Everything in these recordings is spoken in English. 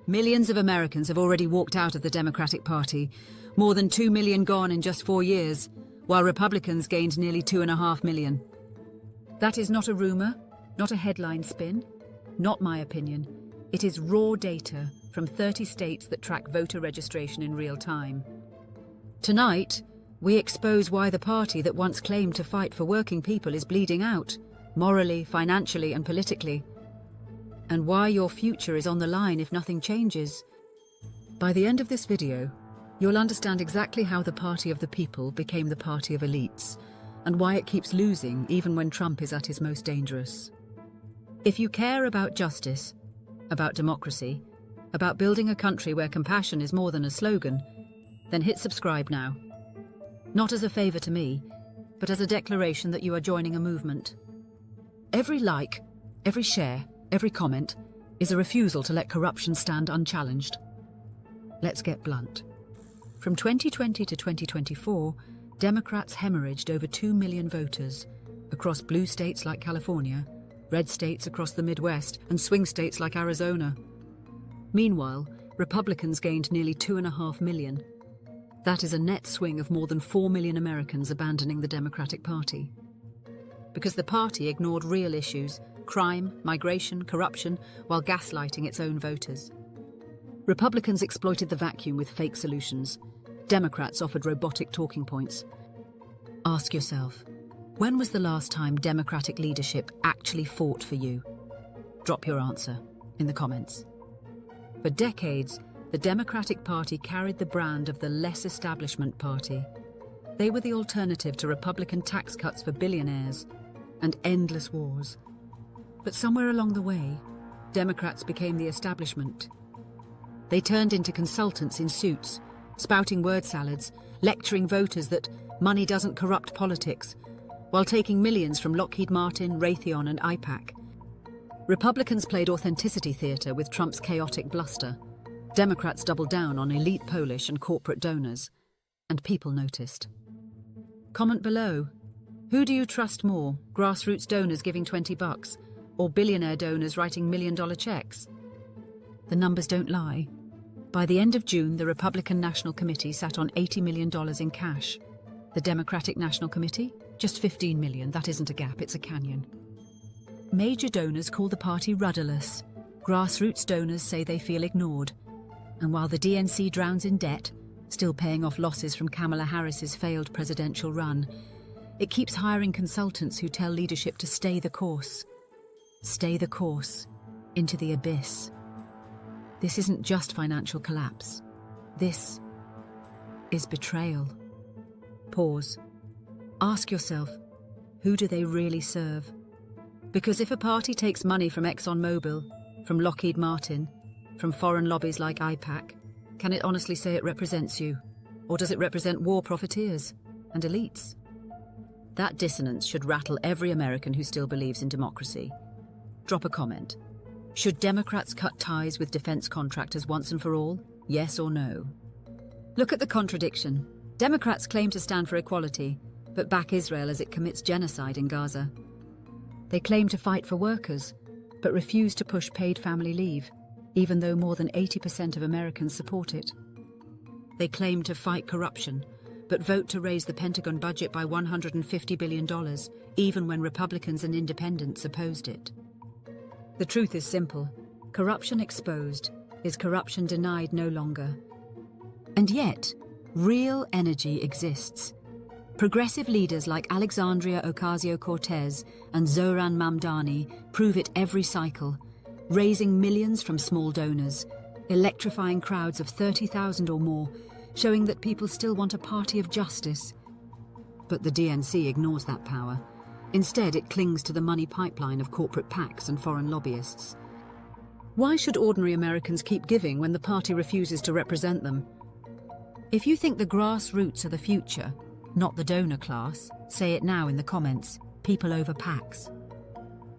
Millions of Americans have already walked out of the Democratic Party, more than 2 million gone in just 4 years, while Republicans gained nearly 2.5 million. That is not a rumor, not a headline spin, not my opinion. It is raw data from 30 states that track voter registration in real time. Tonight, we expose why the party that once claimed to fight for working people is bleeding out, morally, financially, and politically, and why your future is on the line if nothing changes. By the end of this video, you'll understand exactly how the party of the people became the party of elites, and why it keeps losing even when Trump is at his most dangerous. If you care about justice, about democracy, about building a country where compassion is more than a slogan, then hit subscribe now. Not as a favor to me, but as a declaration that you are joining a movement. Every like, every share, every comment is a refusal to let corruption stand unchallenged. Let's get blunt. From 2020 to 2024, Democrats hemorrhaged over 2 million voters across blue states like California, red states across the Midwest, and swing states like Arizona. Meanwhile, Republicans gained nearly 2.5 million. That is a net swing of more than 4 million Americans abandoning the Democratic Party. Because the party ignored real issues, crime, migration, corruption, while gaslighting its own voters. Republicans exploited the vacuum with fake solutions. Democrats offered robotic talking points. Ask yourself, when was the last time Democratic leadership actually fought for you? Drop your answer in the comments. For decades, the Democratic Party carried the brand of the less establishment party. They were the alternative to Republican tax cuts for billionaires and endless wars. But somewhere along the way, Democrats became the establishment. They turned into consultants in suits, spouting word salads, lecturing voters that money doesn't corrupt politics, while taking millions from Lockheed Martin, Raytheon, and AIPAC. Republicans played authenticity theatre with Trump's chaotic bluster. Democrats doubled down on elite Polish and corporate donors, and people noticed. Comment below. Who do you trust more, grassroots donors giving $20 or billionaire donors writing million-dollar checks? The numbers don't lie. By the end of June, the Republican National Committee sat on $80 million in cash. The Democratic National Committee? Just 15 million. That isn't a gap, it's a canyon. Major donors call the party rudderless. Grassroots donors say they feel ignored. And while the DNC drowns in debt, still paying off losses from Kamala Harris's failed presidential run, it keeps hiring consultants who tell leadership to stay the course. Stay the course into the abyss. This isn't just financial collapse. This is betrayal. Pause. Ask yourself, who do they really serve? Because if a party takes money from ExxonMobil, from Lockheed Martin, from foreign lobbies like AIPAC, can it honestly say it represents you? Or does it represent war profiteers and elites? That dissonance should rattle every American who still believes in democracy. Drop a comment. Should Democrats cut ties with defense contractors once and for all? Yes or no? Look at the contradiction. Democrats claim to stand for equality, but back Israel as it commits genocide in Gaza. They claim to fight for workers, but refuse to push paid family leave, even though more than 80% of Americans support it. They claim to fight corruption, but vote to raise the Pentagon budget by $150 billion, even when Republicans and independents opposed it. The truth is simple. Corruption exposed is corruption denied no longer. And yet, real energy exists. Progressive leaders like Alexandria Ocasio-Cortez and Zohran Mamdani prove it every cycle, raising millions from small donors, electrifying crowds of 30,000 or more, showing that people still want a party of justice. But the DNC ignores that power. Instead, it clings to the money pipeline of corporate PACs and foreign lobbyists. Why should ordinary Americans keep giving when the party refuses to represent them? If you think the grassroots are the future, not the donor class, say it now in the comments. People over PACs.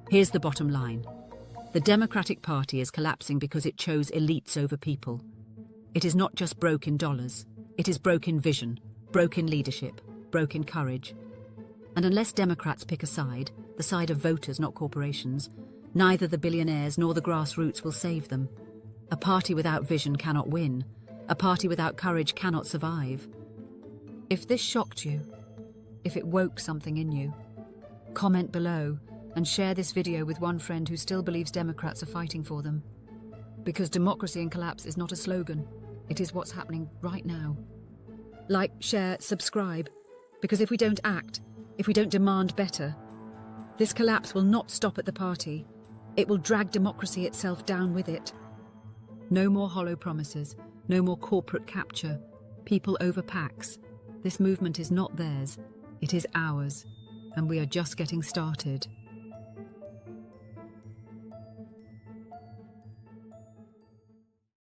Here's the bottom line. The Democratic Party is collapsing because it chose elites over people. It is not just broke in dollars. It is broke in vision, broke in leadership, broke in courage. And unless Democrats pick a side, the side of voters, not corporations, neither the billionaires nor the grassroots will save them. A party without vision cannot win. A party without courage cannot survive. If this shocked you, if it woke something in you, comment below and share this video with one friend who still believes Democrats are fighting for them. Because democracy in collapse is not a slogan, it is what's happening right now. Like, share, subscribe, because if we don't act, if we don't demand better, this collapse will not stop at the party. It will drag democracy itself down with it. No more hollow promises, no more corporate capture, people over PACs. This movement is not theirs, it is ours, and we are just getting started.